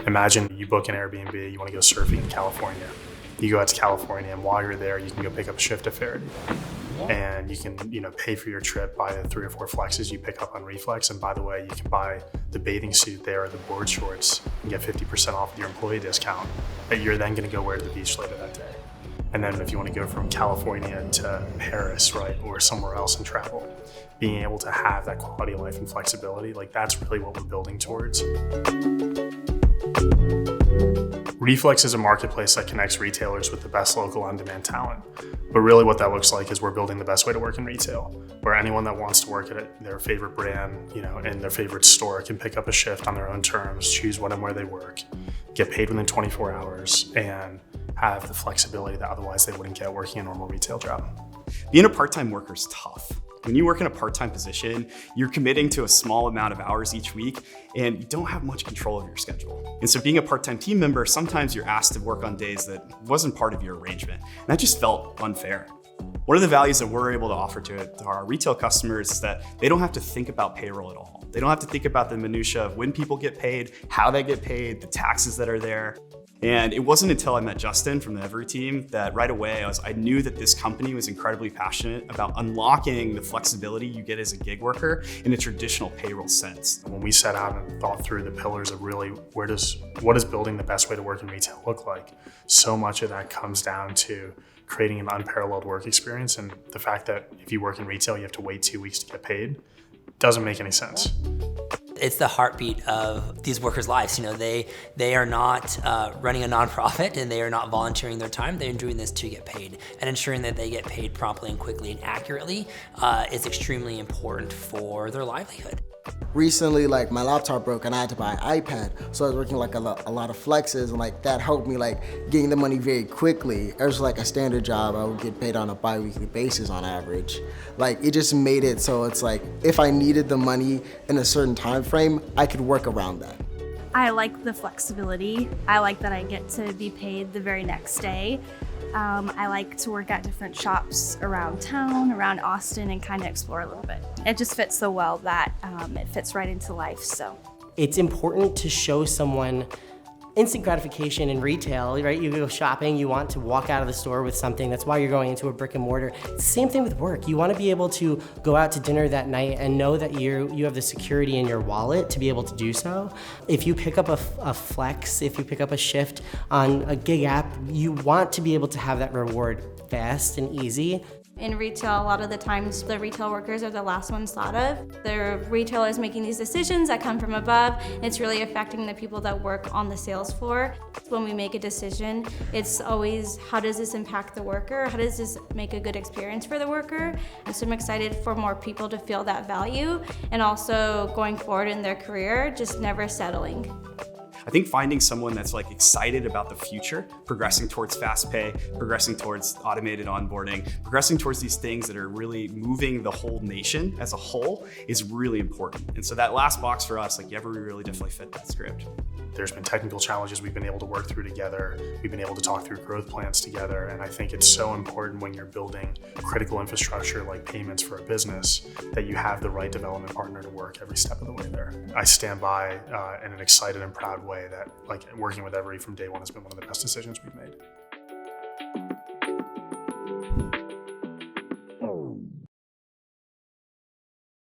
Imagine you book an Airbnb, you want to go surfing in California. You go out to California, and while you're there, you can go pick up a shift at Faraday. And you can, pay for your trip, buy the 3 or 4 flexes you pick up on Reflex. And by the way, you can buy the bathing suit there or the board shorts and get 50% off with your employee discount that you're then going to go wear to the beach later that day. And then if you want to go from California to Paris, right, or somewhere else and travel, being able to have that quality of life and flexibility, like that's really what we're building towards. Reflex is a marketplace that connects retailers with the best local on-demand talent. But really what that looks like is we're building the best way to work in retail, where anyone that wants to work at their favorite brand, in their favorite store can pick up a shift on their own terms, choose when and where they work, get paid within 24 hours, and have the flexibility that otherwise they wouldn't get working a normal retail job. Being a part-time worker is tough. When you work in a part-time position, you're committing to a small amount of hours each week, and you don't have much control of your schedule. And so being a part-time team member, sometimes you're asked to work on days that wasn't part of your arrangement. And that just felt unfair. One of the values that we're able to offer to our retail customers is that they don't have to think about payroll at all. They don't have to think about the minutia of when people get paid, how they get paid, the taxes that are there. And it wasn't until I met Justin from the Everee team that right away I knew that this company was incredibly passionate about unlocking the flexibility you get as a gig worker in a traditional payroll sense. When we set out and thought through the pillars of really what does building the best way to work in retail look like, so much of that comes down to creating an unparalleled work experience. And the fact that if you work in retail, you have to wait 2 weeks to get paid doesn't make any sense. It's the heartbeat of these workers' lives. They are not running a nonprofit and they are not volunteering their time. They're doing this to get paid, and ensuring that they get paid promptly and quickly and accurately is extremely important for their livelihood. Recently, my laptop broke and I had to buy an iPad. So I was working a lot of flexes, and that helped me getting the money very quickly. It was a standard job. I would get paid on a bi-weekly basis on average. It just made it so it's if I needed the money in a certain time frame, I could work around that. I like the flexibility. I like that I get to be paid the very next day. I like to work at different shops around town, around Austin, and kind of explore a little bit. It just fits so well that it fits right into life. So it's important to show someone instant gratification in retail, right? You go shopping, you want to walk out of the store with something. That's why you're going into a brick and mortar. It's the same thing with work. You want to be able to go out to dinner that night and know that you have the security in your wallet to be able to do so. If you pick up a flex, if you pick up a shift on a gig app, you want to be able to have that reward fast and easy. In retail, a lot of the times the retail workers are the last ones thought of. The retailer is making these decisions that come from above. It's really affecting the people that work on the sales floor. When we make a decision, it's always, how does this impact the worker? How does this make a good experience for the worker? And so I'm excited for more people to feel that value, and also going forward in their career, just never settling. I think finding someone that's excited about the future, progressing towards fast pay, progressing towards automated onboarding, progressing towards these things that are really moving the whole nation as a whole is really important. And so that last box for us, Everee really definitely fit that script. There's been technical challenges we've been able to work through together. We've been able to talk through growth plans together. And I think it's so important when you're building critical infrastructure like payments for a business that you have the right development partner to work every step of the way there. I stand by in an excited and proud way that working with Everee from day one has been one of the best decisions we've made.